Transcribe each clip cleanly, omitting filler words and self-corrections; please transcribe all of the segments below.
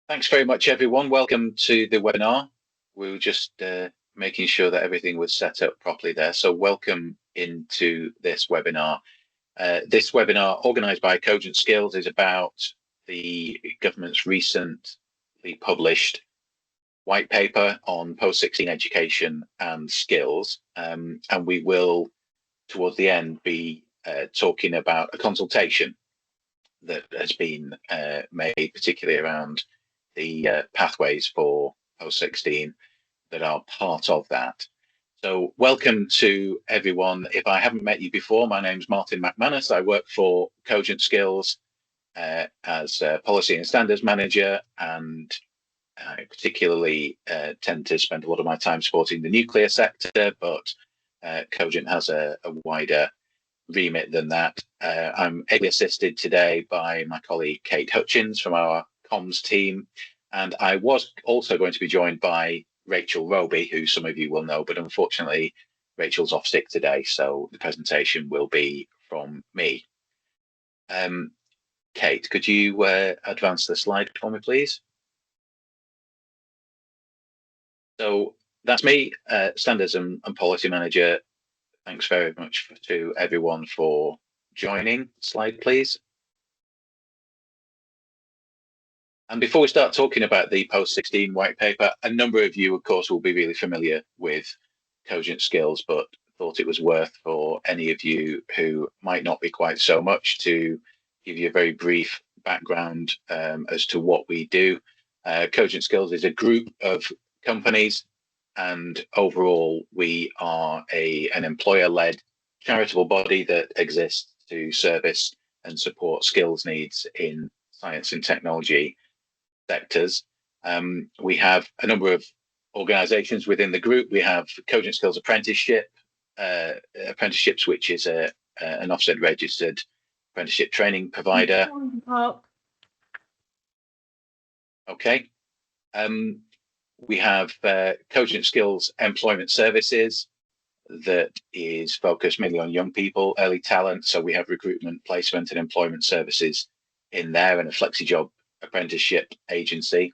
Thanks very much, everyone. Welcome to the webinar. We were just making sure that everything was set up properly there. So welcome into this webinar. This webinar, organised by Cogent Skills, is about the government's recently published white paper on post-16 education and skills. And we will, towards the end, be talking about a consultation that has been made, particularly around the pathways for post-16 that are part of that. So welcome to everyone. If I haven't met you before, my name's Martin McManus. I work for Cogent Skills as a Policy and Standards Manager, and I particularly tend to spend a lot of my time supporting the nuclear sector, but Cogent has a wider remit than that. I'm ably assisted today by my colleague Kate Hutchins from our comms team, and I was also going to be joined by Rachel Roby, who some of you will know, but unfortunately Rachel's off sick today, so the presentation will be from me. Kate, could you advance the slide for me, please? So that's me, Standards and Policy Manager. Thanks very much to everyone for joining. Slide, please. And before we start talking about the post-16 white paper, a number of you, of course, will be really familiar with Cogent Skills, but thought it was worth for any of you who might not be quite so much to give you a very brief background as to what we do. Cogent Skills is a group of companies, and overall we are an employer-led charitable body that exists to service and support skills needs in science and technology sectors. We have a number of organisations within the group. We have Cogent Skills Apprenticeships, which is an Ofsted registered apprenticeship training provider. Okay. We have Cogent Skills Employment Services that is focused mainly on young people, early talent. So we have recruitment, placement and employment services in there, and a FlexiJob apprenticeship agency.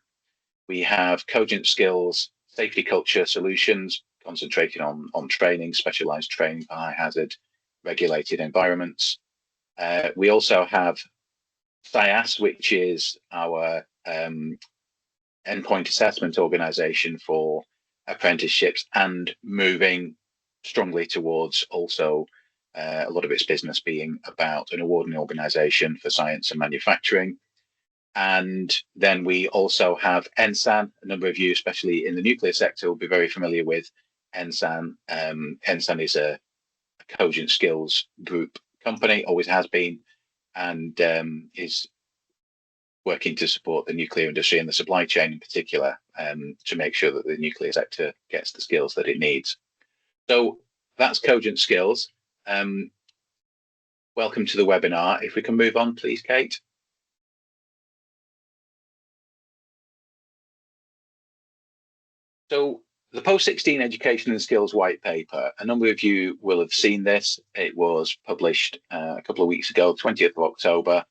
We have Cogent Skills Safety Culture Solutions, concentrating on training, specialised training for high hazard regulated environments. We also have SIAS, which is our endpoint assessment organisation for apprenticeships, and moving strongly towards also a lot of its business being about an awarding organisation for science and manufacturing. And then we also have NSAN. A number of you, especially in the nuclear sector, will be very familiar with NSAN. NSAN is a Cogent Skills group company, always has been, and is working to support the nuclear industry and the supply chain in particular, to make sure that the nuclear sector gets the skills that it needs. So that's Cogent Skills. Welcome to the webinar. If we can move on, please, Kate. So the post-16 education and skills white paper, a number of you will have seen this. It was published a couple of weeks ago, 20th of October,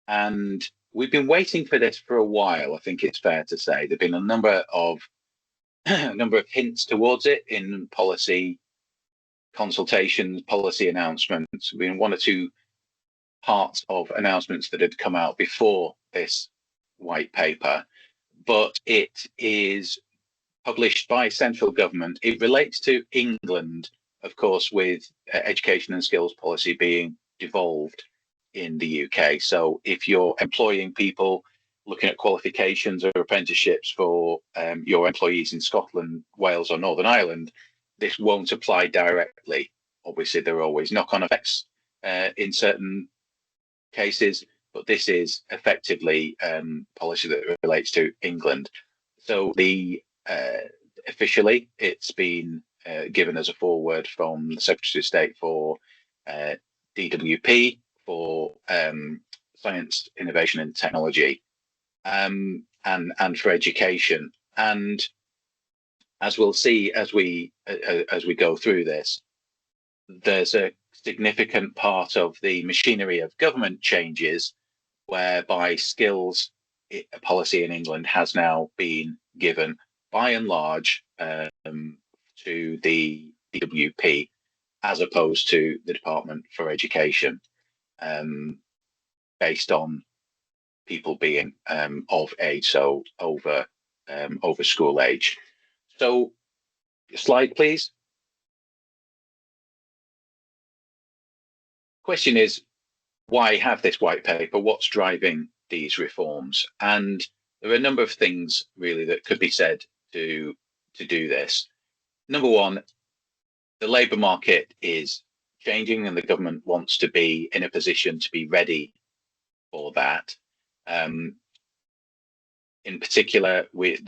and we've been waiting for this for a while. I think it's fair to say there've been a number of hints towards it in policy consultations, policy announcements. There've been one or two parts of announcements that had come out before this white paper, but it is published by central government. It relates to England, of course, with education and skills policy being devolved in the UK. So if you're employing people, looking at qualifications or apprenticeships for your employees in Scotland, Wales or Northern Ireland, this won't apply directly. Obviously, there are always knock-on effects in certain cases, but this is effectively policy that relates to England. So the officially, it's been given as a forward from the Secretary of State for DWP, for science, innovation and technology, and for education. And as we'll see as we go through this, there's a significant part of the machinery of government changes whereby skills policy in England has now been given, by and large, to the DWP as opposed to the Department for Education, based on people being of age, so over school age. So, slide, please. Question is, why have this white paper? What's driving these reforms? And there are a number of things really that could be said to do this. Number one, the labour market is changing, and the government wants to be in a position to be ready for that. In particular, with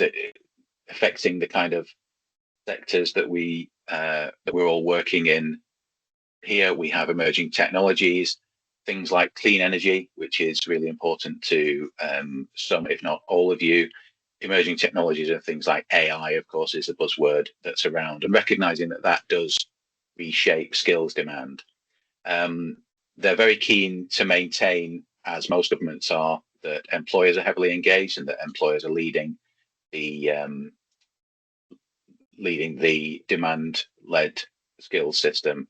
affecting the kind of sectors that we're all working in. Here we have emerging technologies, things like clean energy, which is really important to some, if not all of you. Emerging technologies and things like AI, of course, is a buzzword that's around, and recognizing that that does reshape skills demand. They're very keen to maintain, as most governments are, that employers are heavily engaged and that employers are leading the demand-led skills system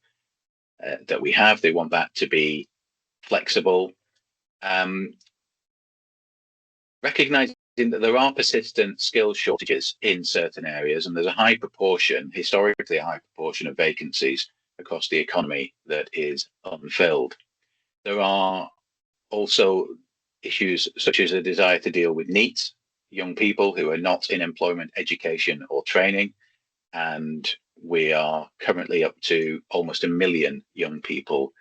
that we have. They want that to be flexible. Recognizing that there are persistent skills shortages in certain areas, and there's a high proportion, historically a high proportion of vacancies across the economy that is unfilled. There are also issues such as a desire to deal with NEETs, young people who are not in employment, education or training, and we are currently up to almost 1 million young people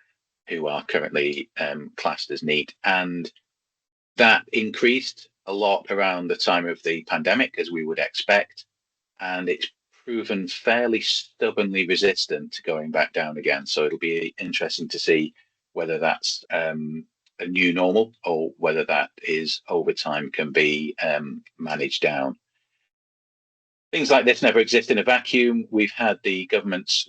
who are currently classed as NEET, and that increased a lot around the time of the pandemic, as we would expect, and it's proven fairly stubbornly resistant to going back down again. So it'll be interesting to see whether that's a new normal or whether that is over time can be managed down. Things like this never exist in a vacuum. We've had the government's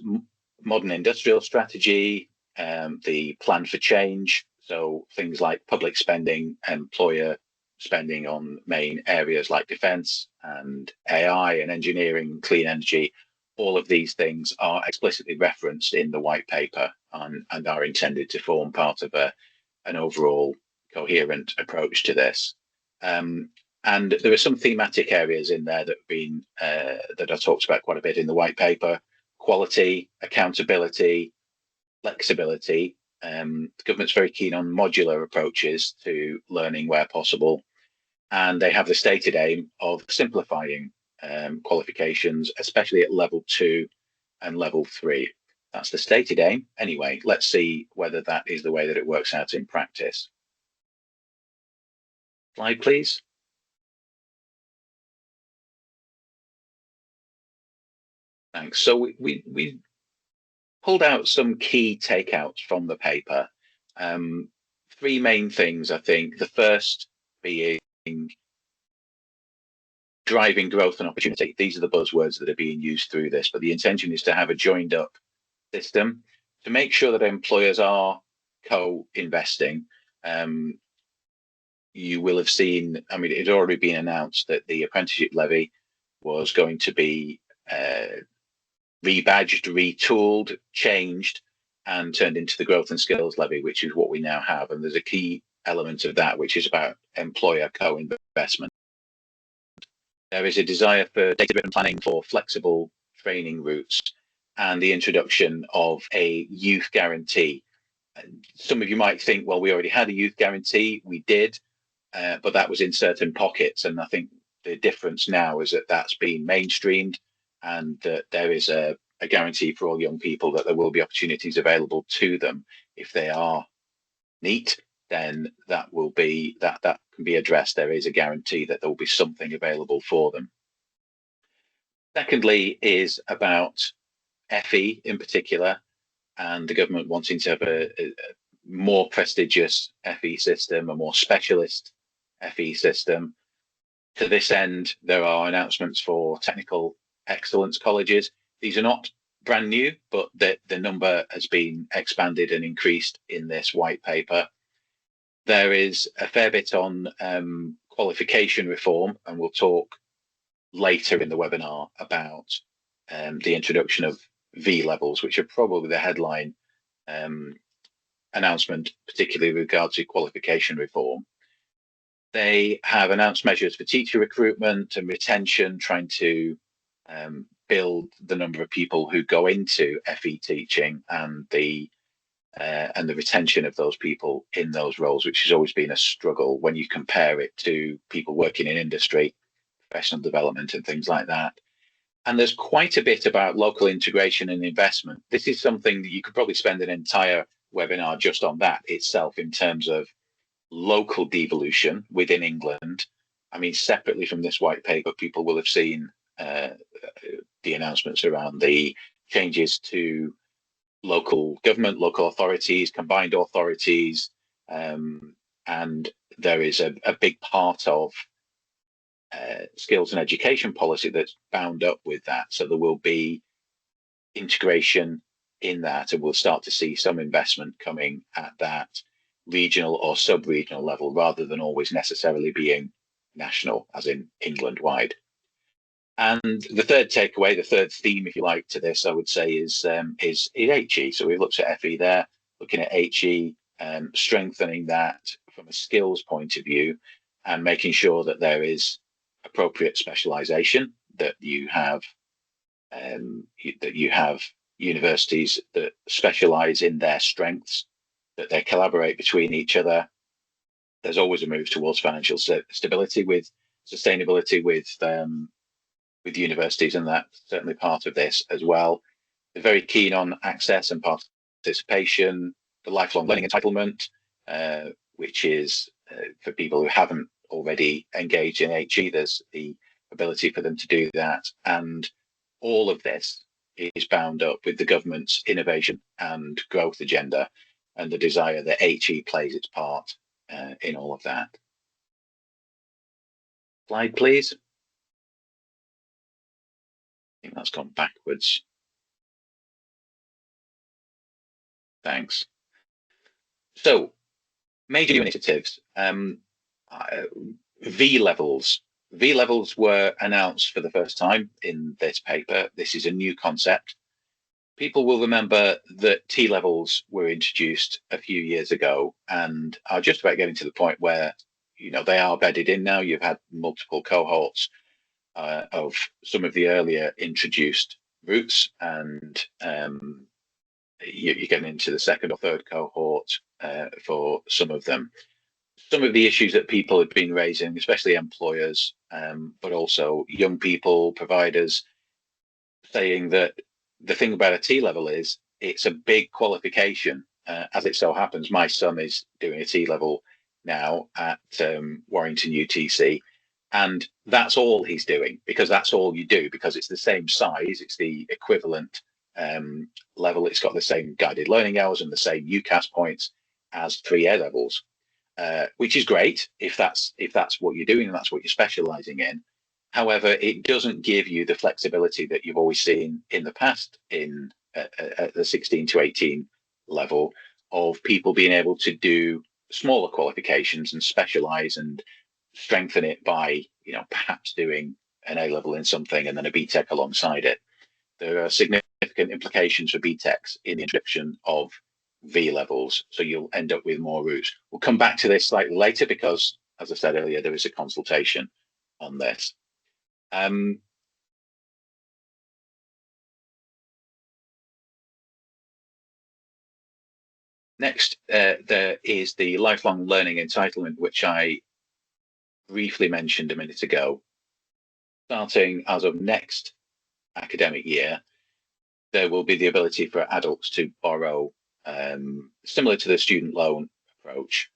modern industrial strategy, the plan for change. So things like public spending, employer spending on main areas like defence and AI and engineering, clean energy. All of these things are explicitly referenced in the white paper and are intended to form part of an overall coherent approach to this. And there are some thematic areas in there that have been that are talked about quite a bit in the white paper: quality, accountability, flexibility. The government's very keen on modular approaches to learning where possible, and they have the stated aim of simplifying qualifications, especially at level 2 and level 3. That's the stated aim. Anyway, let's see whether that is the way that it works out in practice. Slide, please. Thanks. So we pulled out some key takeouts from the paper. 3 main things, I think. The first being driving growth and opportunity. These are the buzzwords that are being used through this, but the intention is to have a joined up system to make sure that employers are co-investing. You will have seen, I mean, it had already been announced that the apprenticeship levy was going to be rebadged, retooled, changed, and turned into the growth and skills levy, which is what we now have. And there's a key element of that, which is about employer co-investment. There is a desire for data-driven planning for flexible training routes and the introduction of a youth guarantee. Some of you might think, well, we already had a youth guarantee. We did, but that was in certain pockets. And I think the difference now is that that's been mainstreamed, and that there is a guarantee for all young people that there will be opportunities available to them. If they are NEET, then that will be that can be addressed. There is a guarantee that there will be something available for them. Secondly is about FE in particular, and the government wanting to have a more prestigious FE system, a more specialist FE system. To this end, there are announcements for technical excellence colleges. These are not brand new, but the number has been expanded and increased in this white paper. There is a fair bit on qualification reform, and we'll talk later in the webinar about the introduction of V levels, which are probably the headline announcement, particularly with regard to qualification reform. They have announced measures for teacher recruitment and retention, trying to build the number of people who go into FE teaching and the retention of those people in those roles, which has always been a struggle when you compare it to people working in industry, professional development and things like that. And there's quite a bit about local integration and investment. This is something that you could probably spend an entire webinar just on that itself in terms of local devolution within England. I mean, separately from this white paper, people will have seen the announcements around the changes to local government, local authorities, combined authorities, and there is a big part of skills and education policy that's bound up with that. So there will be integration in that, and we'll start to see some investment coming at that regional or sub-regional level rather than always necessarily being national, as in England-wide. And the third takeaway, the third theme, if you like, to this, I would say is HE. So we've looked at FE there, looking at HE, strengthening that from a skills point of view, and making sure that there is appropriate specialisation, that you have universities that specialise in their strengths, that they collaborate between each other. There's always a move towards financial stability with sustainability with universities, and that's certainly part of this as well. They're very keen on access and participation, the lifelong learning entitlement, which is for people who haven't already engaged in HE, there's the ability for them to do that. And all of this is bound up with the government's innovation and growth agenda and the desire that HE plays its part in all of that. Slide, please. I think that's gone backwards. Thanks. So, major new initiatives. V levels. V levels were announced for the first time in this paper. This is a new concept. People will remember that T levels were introduced a few years ago and are just about getting to the point where, you know, they are bedded in now. You've had multiple cohorts of some of the earlier introduced routes, and you're getting into the second or third cohort for some of them. Some of the issues that people have been raising, especially employers, but also young people, providers, saying that the thing about a T level is it's a big qualification. As it so happens, my son is doing a T level now at Warrington UTC, and that's all he's doing, because that's all you do, because it's the same size, it's the equivalent level, it's got the same guided learning hours and the same UCAS points as 3 A levels. Which is great if that's what you're doing and that's what you're specializing in. However, it doesn't give you the flexibility that you've always seen in the past in at the 16 to 18 level, of people being able to do smaller qualifications and specialize and strengthen it by, you know, perhaps doing an A level in something and then a BTEC alongside it. There are significant implications for BTECs in the introduction of V levels, so you'll end up with more routes. We'll come back to this slightly later because, as I said earlier, there is a consultation on this. Next, there is the lifelong learning entitlement, which I briefly mentioned a minute ago. Starting as of next academic year, there will be the ability for adults to borrow, similar to the student loan approach,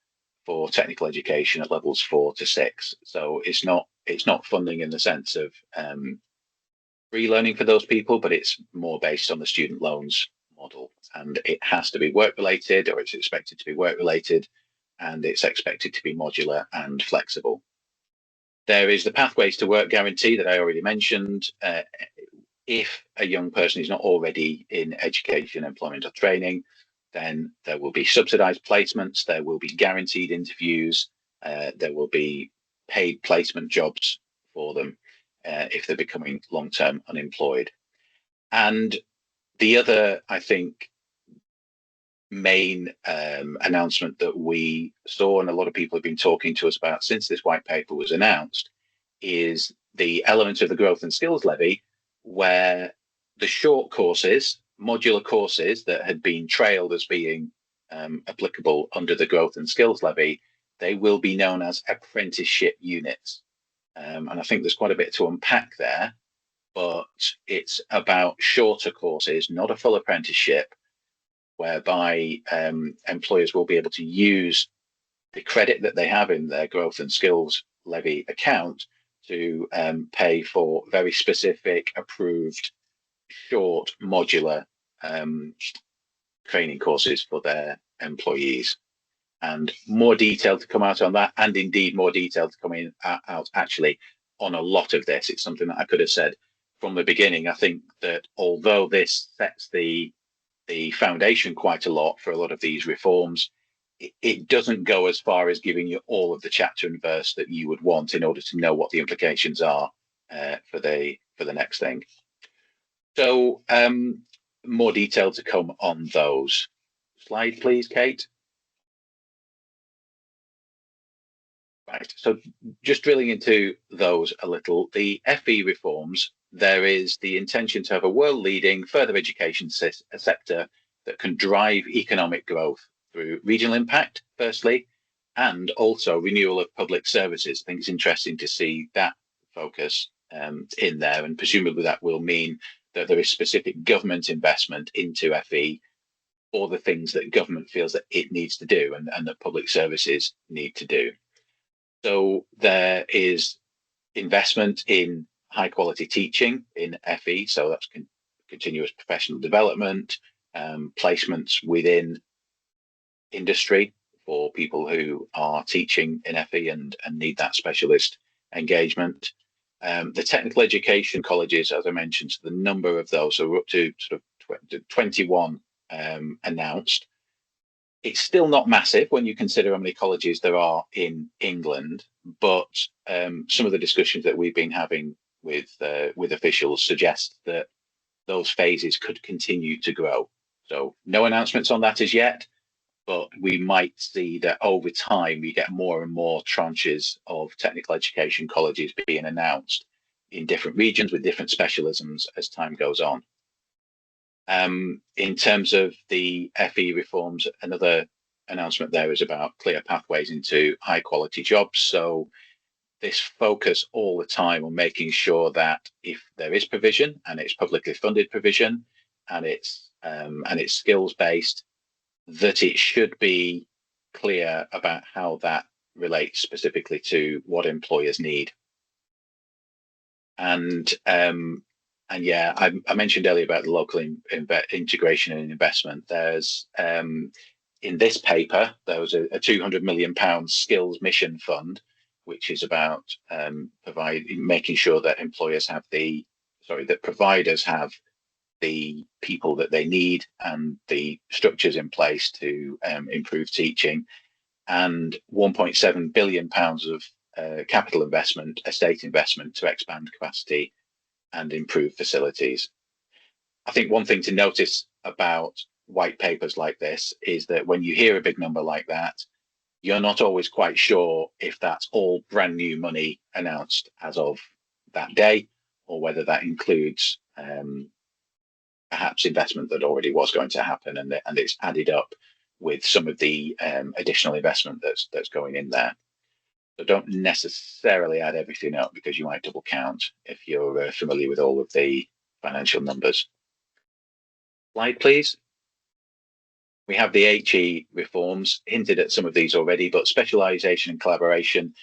for technical education at levels 4 to 6. So it's not funding in the sense of free learning for those people, but it's more based on the student loans model, and it has to be work related, or it's expected to be work related, and it's expected to be modular and flexible. There is the Pathways to Work guarantee that I already mentioned. If a young person is not already in education, employment or training, then there will be subsidized placements, there will be guaranteed interviews, there will be paid placement jobs for them if they're becoming long-term unemployed. And the other, I think, main announcement that we saw and a lot of people have been talking to us about since this white paper was announced is the element of the growth and skills levy where the short courses, modular courses that had been trailed as being applicable under the growth and skills levy, they will be known as apprenticeship units. And I think there's quite a bit to unpack there, but it's about shorter courses, not a full apprenticeship, whereby employers will be able to use the credit that they have in their growth and skills levy account to pay for very specific, approved, short, modular training courses for their employees. And more detail to come out on that, and indeed more detail to come out actually on a lot of this. It's something that I could have said from the beginning. I think that although this sets the foundation quite a lot for a lot of these reforms, it doesn't go as far as giving you all of the chapter and verse that you would want in order to know what the implications are for the next thing. So more detail to come on those. Slide, please, Kate. Right, so just drilling into those a little, the FE reforms, there is the intention to have a world-leading further education sector that can drive economic growth through regional impact, firstly, and also renewal of public services. I think it's interesting to see that focus in there, and presumably that will mean that there is specific government investment into FE for the things that government feels that it needs to do and that public services need to do. So there is investment in high quality teaching in FE. So that's continuous professional development, placements within industry for people who are teaching in FE and need that specialist engagement. The technical education colleges, as I mentioned, so the number of those are up to sort of 21 announced. It's still not massive when you consider how many colleges there are in England, but some of the discussions that we've been having with officials suggest that those phases could continue to grow. So no announcements on that as yet, but we might see that over time we get more and more tranches of technical education colleges being announced in different regions with different specialisms as time goes on. In terms of the FE reforms, another announcement there is about clear pathways into high quality jobs. So this focus all the time on making sure that if there is provision and it's publicly funded provision and it's skills based, that it should be clear about how that relates specifically to what employers need. And yeah, I mentioned earlier about the local integration and investment. There's in this paper, there was a £200 million skills mission fund, which is about making sure that that providers have the people that they need and the structures in place to improve teaching, and £1.7 billion of capital investment, estate investment to expand capacity and improve facilities. I think one thing to notice about white papers like this is that when you hear a big number like that, you're not always quite sure if that's all brand new money announced as of that day, or whether that includes perhaps investment that already was going to happen and it's added up with some of the additional investment that's going in there. So don't necessarily add everything up because you might double count if you're familiar with all of the financial numbers. Slide, please. We have the HE reforms, hinted at some of these already, but specialisation and collaboration,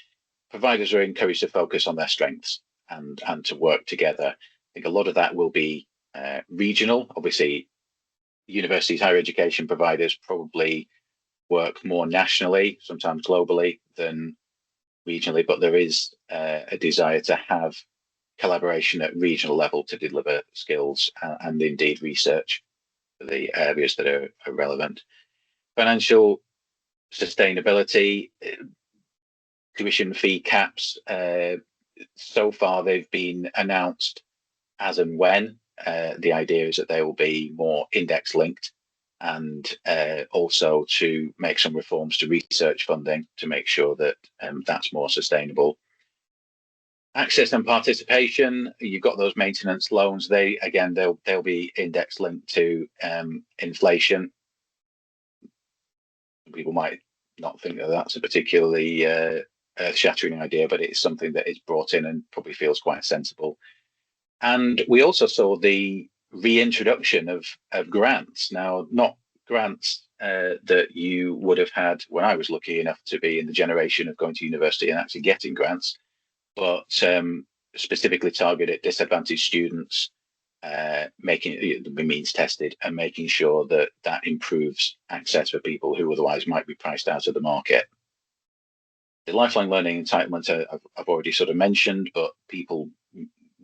providers are encouraged to focus on their strengths and to work together. I think a lot of that will be regional. Obviously, universities, higher education providers probably work more nationally, sometimes globally, than regionally, but there is a desire to have collaboration at regional level to deliver skills and indeed research for the areas that are relevant. Financial sustainability, tuition fee caps. So far, they've been announced as and when. The idea is that they will be more index linked, and also to make some reforms to research funding to make sure that that's more sustainable. Access and participation, you've got those maintenance loans. They'll be index linked to inflation. People might not think that that's a particularly earth-shattering idea, but it's something that is brought in and probably feels quite sensible. And we also saw the reintroduction of grants. Now, not grants that you would have had when I was lucky enough to be in the generation of going to university and actually getting grants, but specifically targeted disadvantaged students, making it means tested and making sure that that improves access for people who otherwise might be priced out of the market. The lifelong learning entitlement I've already sort of mentioned, but people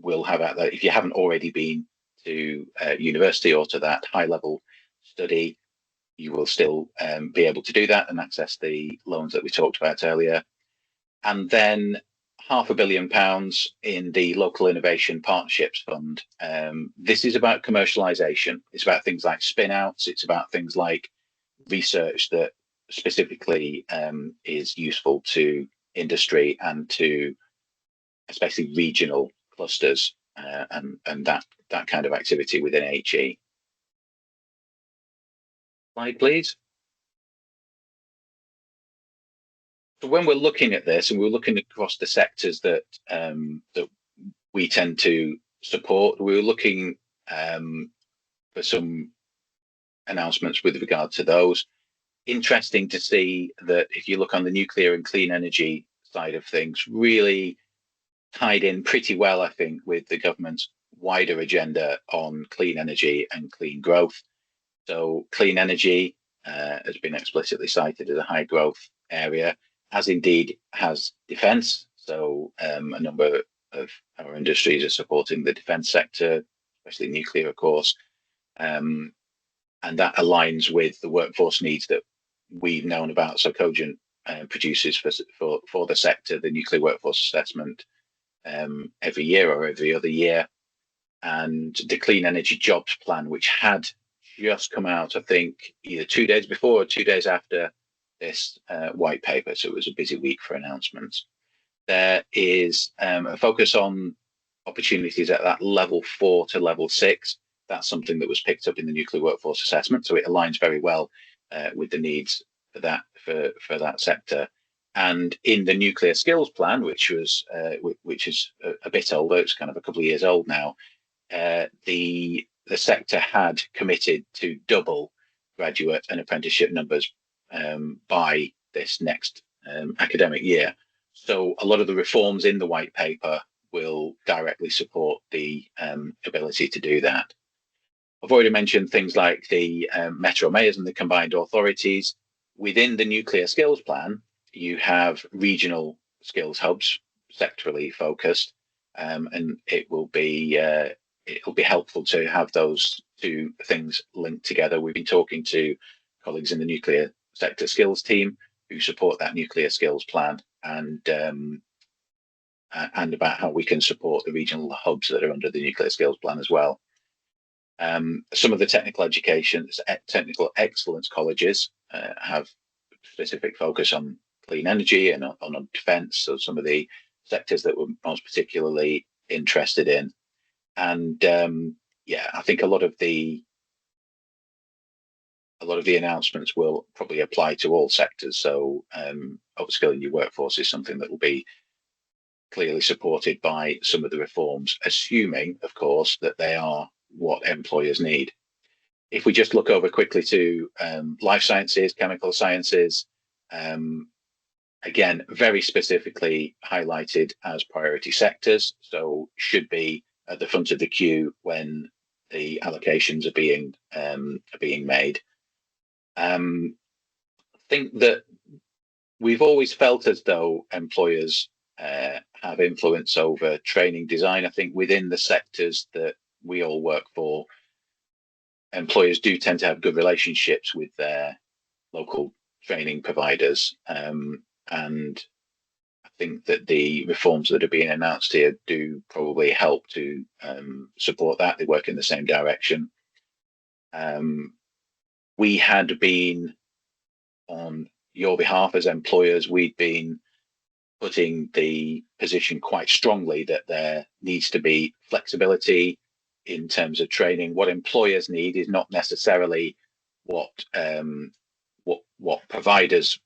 will have out there, if you haven't already been to university or to that high level study, you will still be able to do that and access the loans that we talked about earlier. And then £500 million in the Local Innovation Partnerships Fund. This is about commercialisation. It's about things like spin outs. It's about things like research that specifically is useful to industry and to especially regional clusters and that kind of activity within HE. Slide, please. So when we're looking at this and we're looking across the sectors that that we tend to support, we're looking for some announcements with regard to those. Interesting to see that if you look on the nuclear and clean energy side of things, really tied in pretty well, I think, with the government's wider agenda on clean energy and clean growth. So clean energy has been explicitly cited as a high growth area, as indeed has defence. So a number of our industries are supporting the defence sector, especially nuclear, of course. And that aligns with the workforce needs that we've known about. So Cogent produces for the sector the nuclear workforce assessment every year or every other year. And the Clean Energy Jobs Plan, which had just come out, I think, either 2 days before or 2 days after this white paper. So it was a busy week for announcements. There is a focus on opportunities at that level 4 to level 6. That's something that was picked up in the nuclear workforce assessment. So it aligns very well with the needs for that sector. And in the nuclear skills plan, which is a bit older, it's kind of a couple of years old now, the sector had committed to double graduate and apprenticeship numbers by this next academic year. So a lot of the reforms in the white paper will directly support the ability to do that. I've already mentioned things like the metro mayors and the combined authorities. Within the nuclear skills plan, you have regional skills hubs, sectorally focused, and it'll be helpful to have those two things linked together. We've been talking to colleagues in the nuclear sector skills team who support that nuclear skills plan and about how we can support the regional hubs that are under the nuclear skills plan as well. Some of the technical excellence colleges have specific focus on clean energy and on defence. So some of the sectors that we're most particularly interested in. And I think a lot of the announcements will probably apply to all sectors. So upskilling your workforce is something that will be clearly supported by some of the reforms, assuming, of course, that they are what employers need. If we just look over quickly to life sciences, chemical sciences, again, very specifically highlighted as priority sectors, so should be at the front of the queue when the allocations are being made. I think that we've always felt as though employers have influence over training design. I think within the sectors that we all work for, employers do tend to have good relationships with their local training providers. And I think that the reforms that are being announced here do probably help to support that. They work in the same direction. We had been, on your behalf as employers, we'd been putting the position quite strongly that there needs to be flexibility in terms of training. What employers need is not necessarily what providers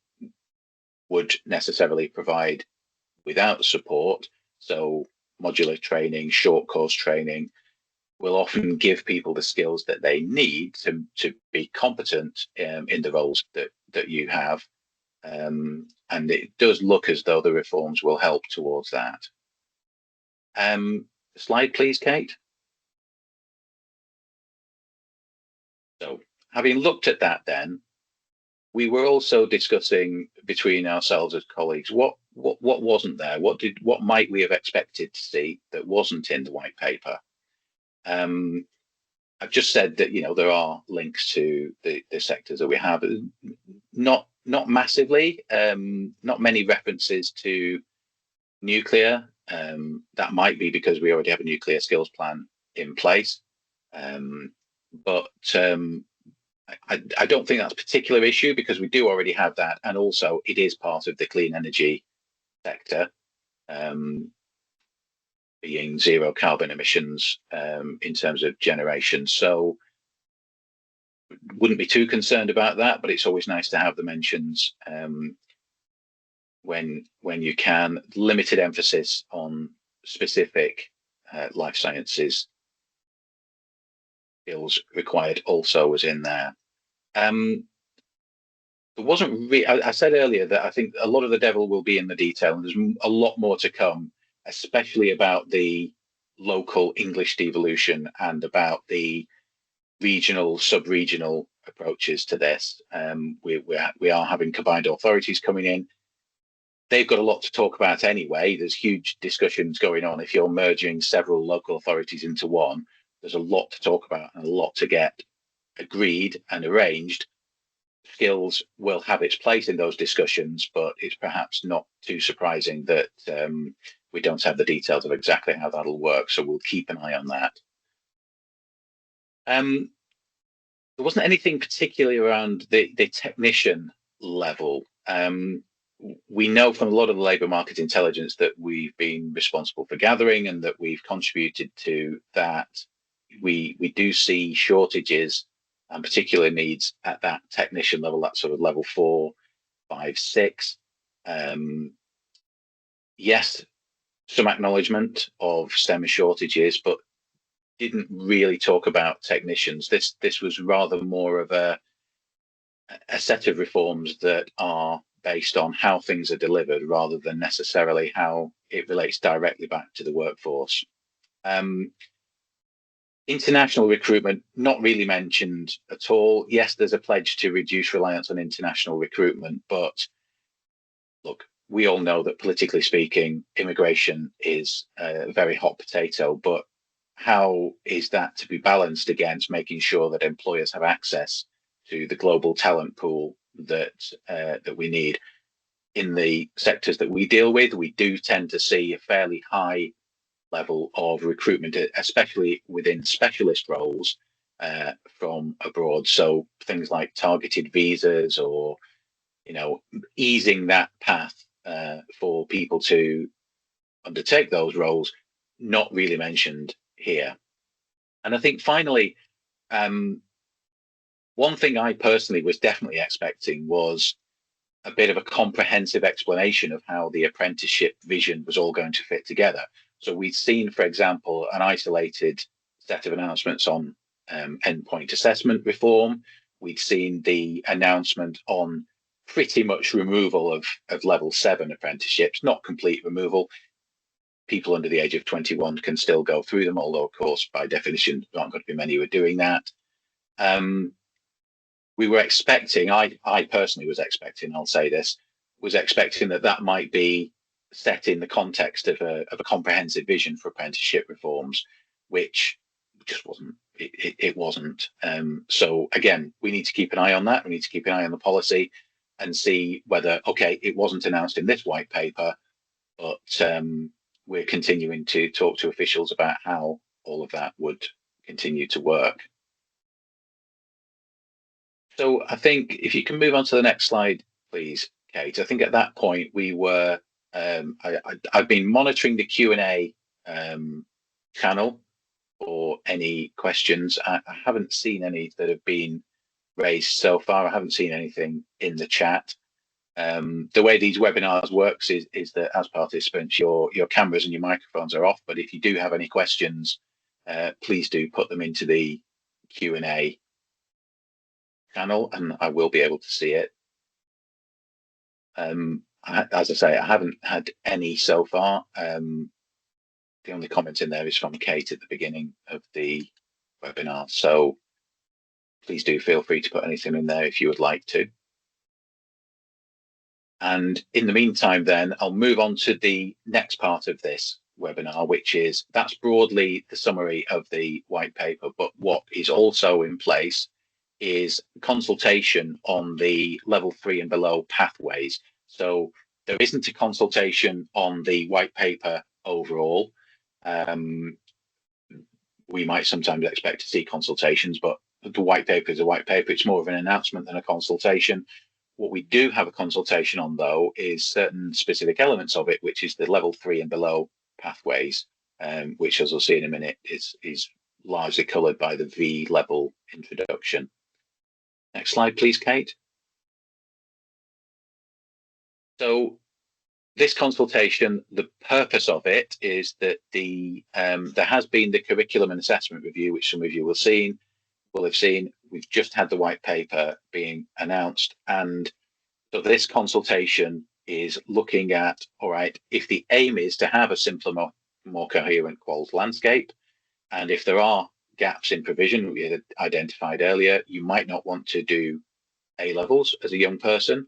would necessarily provide without support. So modular training, short course training will often give people the skills that they need to be competent in the roles that you have. And it does look as though the reforms will help towards that. Slide, please, Kate. So having looked at that, then we were also discussing between ourselves as colleagues what wasn't there, what might we have expected to see that wasn't in the white paper. I've just said that there are links to the sectors that we have, not massively, not many references to nuclear. That might be because we already have a nuclear skills plan in place, but I don't think that's a particular issue because we do already have that, and also it is part of the clean energy sector, being zero carbon emissions in terms of generation. So wouldn't be too concerned about that, but it's always nice to have the mentions when you can. Limited emphasis on specific life sciences skills required also was in there. There wasn't I said earlier that I think a lot of the devil will be in the detail, and there's a lot more to come, especially about the local English devolution and about the regional, sub-regional approaches to this. We are having combined authorities coming in. They've got a lot to talk about anyway. There's huge discussions going on. If you're merging several local authorities into one, there's a lot to talk about and a lot to get agreed and arranged. Skills will have its place in those discussions, but it's perhaps not too surprising that we don't have the details of exactly how that'll work. So we'll keep an eye on that. There wasn't anything particularly around the technician level. We know from a lot of the labour market intelligence that we've been responsible for gathering and that we've contributed to that. We do see shortages and particular needs at that technician level, that sort of level 4, 5, 6. Yes, some acknowledgement of STEM shortages, but didn't really talk about technicians. This was rather more of a set of reforms that are based on how things are delivered rather than necessarily how it relates directly back to the workforce. International recruitment, not really mentioned at all. Yes, there's a pledge to reduce reliance on international recruitment, but look, we all know that politically speaking, immigration is a very hot potato, but how is that to be balanced against making sure that employers have access to the global talent pool that we need? In the sectors that we deal with, we do tend to see a fairly high level of recruitment, especially within specialist roles from abroad. So things like targeted visas or, easing that path for people to undertake those roles, not really mentioned here. And I think finally, one thing I personally was definitely expecting was a bit of a comprehensive explanation of how the apprenticeship vision was all going to fit together. So we'd seen, for example, an isolated set of announcements on endpoint assessment reform. We'd seen the announcement on pretty much removal of level 7 apprenticeships, not complete removal. People under the age of 21 can still go through them, although, of course, by definition, there aren't going to be many who are doing that. We were expecting, I personally was expecting, I'll say this, was expecting that might be set in the context of a comprehensive vision for apprenticeship reforms, which just wasn't. It wasn't. So again, we need to keep an eye on that. We need to keep an eye on the policy and see whether, okay, it wasn't announced in this white paper, but we're continuing to talk to officials about how all of that would continue to work. So I think if you can move on to the next slide, please, Kate. I think at that point we were, I've been monitoring the Q&A channel for any questions. I haven't seen any that have been raised so far. I haven't seen anything in the chat. The way these webinars works is that as participants, your cameras and your microphones are off, but if you do have any questions, please do put them into the Q&A channel and I will be able to see it. As I say, I haven't had any so far. The only comment in there is from Kate at the beginning of the webinar, so please do feel free to put anything in there if you would like to. And in the meantime, then I'll move on to the next part of this webinar, which is that's broadly the summary of the white paper, but what is also in place is consultation on the level 3 and below pathways. So there isn't a consultation on the white paper overall. We might sometimes expect to see consultations, but the white paper is a white paper. It's more of an announcement than a consultation. What we do have a consultation on, though, is certain specific elements of it, which is the level 3 and below pathways, which, as we'll see in a minute, is largely coloured by the V level introduction. Next slide, please, Kate. So this consultation, the purpose of it is that there has been the curriculum and assessment review, which some of you will have seen. We've just had the white paper being announced, and so this consultation is looking at, all right, if the aim is to have a simpler, more coherent quals landscape, and if there are gaps in provision we had identified earlier, you might not want to do A levels as a young person.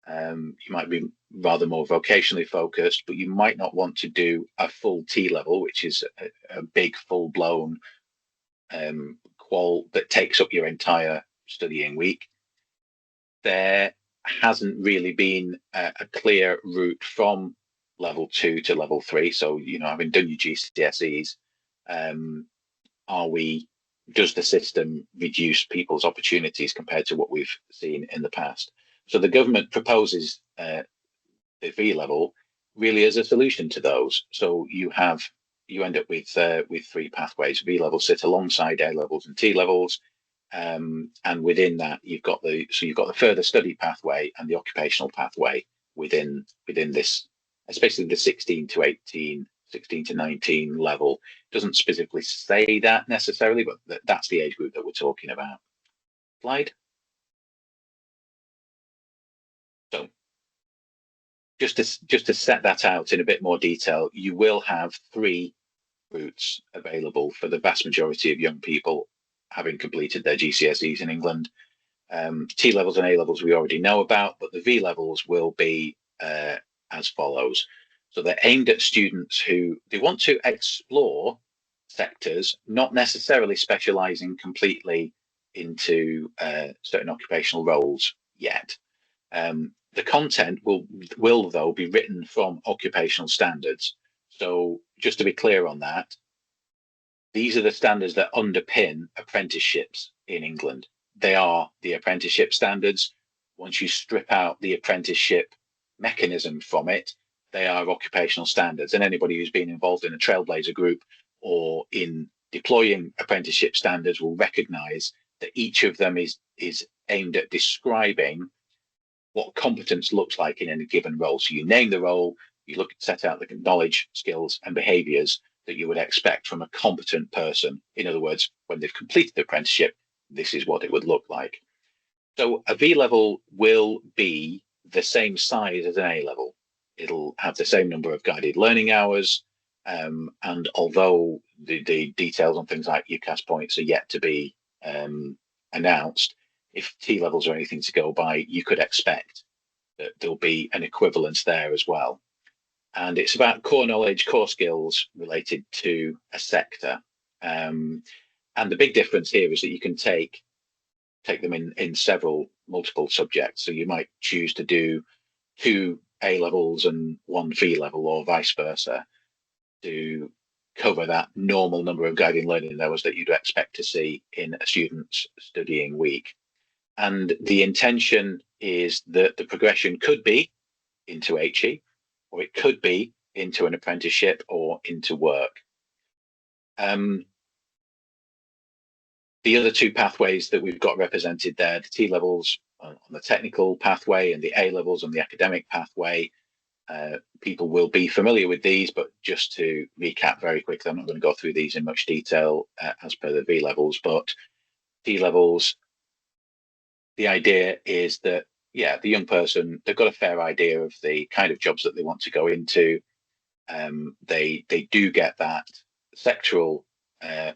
You might be rather more vocationally focused, but you might not want to do a full T level, which is a big full-blown qual that takes up your entire studying week. There hasn't really been a clear route from level 2 to level 3. So, you know, having done your GCSEs, does the system reduce people's opportunities compared to what we've seen in the past? So the government proposes the V level really as a solution to those. So you end up with 3 pathways. V levels sit alongside A levels and T levels, and within that you've got the further study pathway and the occupational pathway within this, especially the 16 to 18, 16 to 19 level. It doesn't specifically say that necessarily, but that's the age group that we're talking about. Slide. So just to set that out in a bit more detail, you will have 3 routes available for the vast majority of young people having completed their GCSEs in England. T levels and A levels we already know about, but the V levels will be as follows. So they're aimed at students who they want to explore sectors, not necessarily specialising completely into certain occupational roles yet. The content will though be written from occupational standards. So just to be clear on that, these are the standards that underpin apprenticeships in England. They are the apprenticeship standards. Once you strip out the apprenticeship mechanism from it, they are occupational standards. And anybody who's been involved in a trailblazer group or in deploying apprenticeship standards will recognise that each of them is aimed at describing what competence looks like in any given role. So you name the role, you set out the knowledge, skills and behaviours that you would expect from a competent person. In other words, when they've completed the apprenticeship, this is what it would look like. So a V level will be the same size as an A level. It'll have the same number of guided learning hours. And although the details on things like UCAS points are yet to be announced, if T levels are anything to go by, you could expect that there'll be an equivalence there as well. And it's about core knowledge, core skills related to a sector. And the big difference here is that you can take them in multiple subjects. So you might choose to do 2 A levels and one fee level, or vice versa, to cover that normal number of guiding learning hours that you'd expect to see in a student's studying week. And the intention is that the progression could be into HE, or it could be into an apprenticeship or into work. The other two pathways that we've got represented there, the T levels on the technical pathway and the A levels on the academic pathway, people will be familiar with these, but just to recap very quickly, I'm not going to go through these in much detail as per the V levels, but T levels, the idea is that, yeah, the young person, they've got a fair idea of the kind of jobs that they want to go into. They do get that sectoral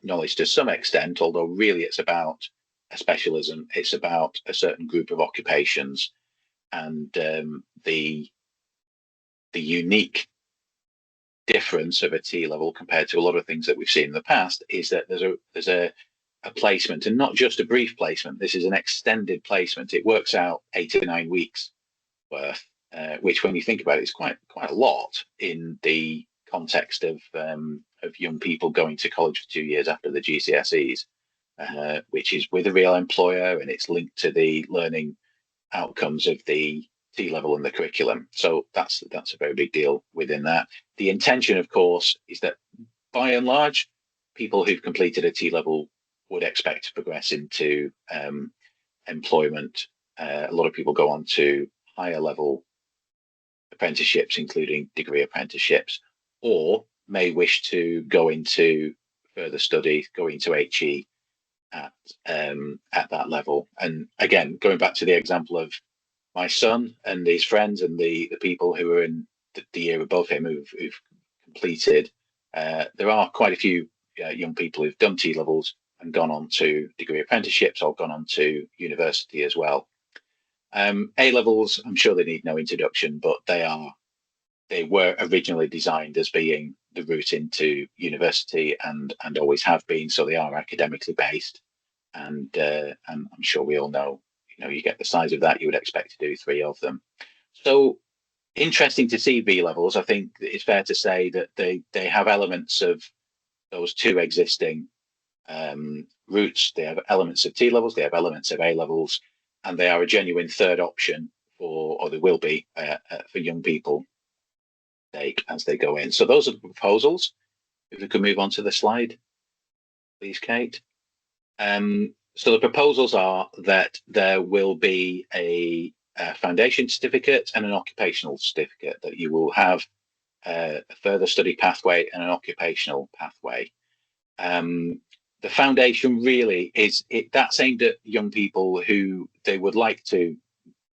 knowledge to some extent, although really it's about a specialism. It's about a certain group of occupations, and the unique difference of a T level compared to a lot of things that we've seen in the past is that there's a placement, and not just a brief placement. This is an extended placement. It works out 8 to 9 weeks worth, which, when you think about it, is quite a lot in the context of young people going to college for 2 years after the GCSEs, which is with a real employer, and it's linked to the learning outcomes of the T level and the curriculum. So that's a very big deal within that. The intention, of course, is that by and large, people who've completed a T level would expect to progress into employment. A lot of people go on to higher level apprenticeships, including degree apprenticeships, or may wish to go into further study, go into HE at that level. And again, going back to the example of my son and his friends and the people who are in the year above him who've completed, there are quite a few young people who've done T levels and gone on to degree apprenticeships or gone on to university as well. A levels, I'm sure they need no introduction, but they were originally designed as being the route into university and always have been. So they are academically based, and I'm sure we all know, you get the size of that, you would expect to do 3 of them. So interesting to see V levels. I think it's fair to say that they have elements of those two existing routes. They have elements of T levels, they have elements of A levels, and they are a genuine third option or they will be for young people as they go in. So those are the proposals. If we could move on to the slide, please, Kate. So the proposals are that there will be a foundation certificate and an occupational certificate, that you will have a further study pathway and an occupational pathway. The foundation really that's aimed at young people who they would like to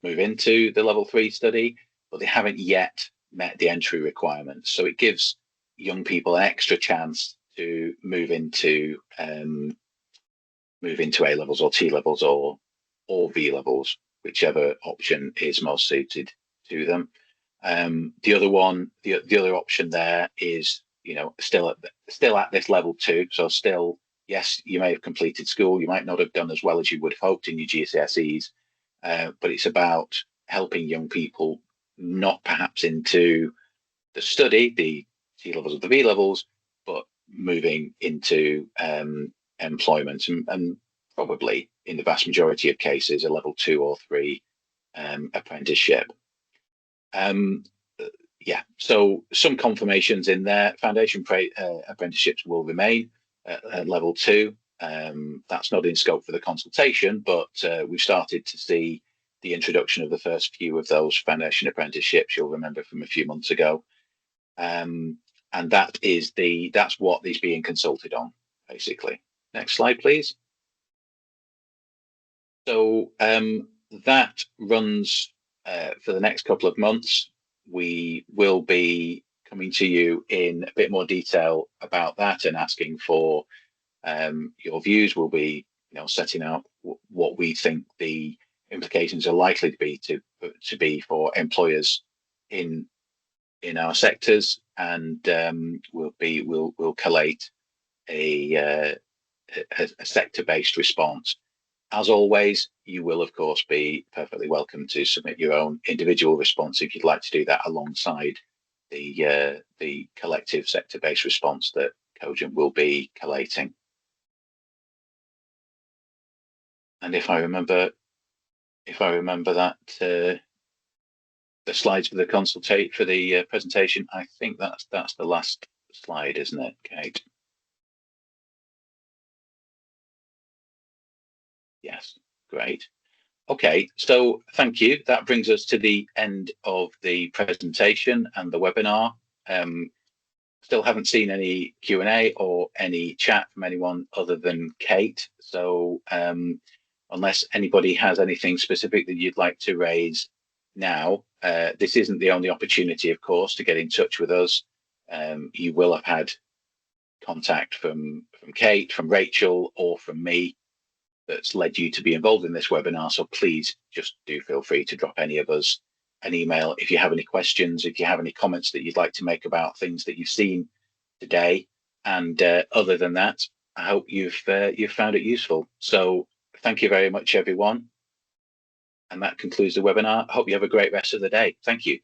move into the level 3 study, but they haven't yet met the entry requirements. So it gives young people an extra chance to move into A levels or T levels or V levels, whichever option is most suited to them. The other option there is, still at this level 2. So still, yes, you may have completed school, you might not have done as well as you would have hoped in your GCSEs, but it's about helping young people not perhaps into the study, the T levels or the V levels, but moving into employment, and probably in the vast majority of cases a level 2 or 3 apprenticeship. So some confirmations in there. Foundation apprenticeships will remain at level 2. That's not in scope for the consultation, but we've started to see the introduction of the first few of those foundation apprenticeships. You'll remember from a few months ago, and that's what is being consulted on, basically. Next slide, please. So that runs for the next couple of months. We will be coming to you in a bit more detail about that and asking for your views. We'll be, setting out what we think the implications are likely to be for employers in our sectors, and we'll collate a sector-based response. As always, you will, of course, be perfectly welcome to submit your own individual response if you'd like to do that alongside the collective sector-based response that Cogent will be collating. And if I remember that the slides for the presentation, I think that's the last slide, isn't it, Kate? Yes, great. Okay, so thank you. That brings us to the end of the presentation and the webinar. Still haven't seen any Q&A or any chat from anyone other than Kate. So unless anybody has anything specific that you'd like to raise now, this isn't the only opportunity, of course, to get in touch with us. You will have had contact from Kate, from Rachel, or from me that's led you to be involved in this webinar. So please just do feel free to drop any of us an email if you have any questions, if you have any comments that you'd like to make about things that you've seen today. And other than that, I hope you've found it useful. So thank you very much, everyone. And that concludes the webinar. I hope you have a great rest of the day. Thank you.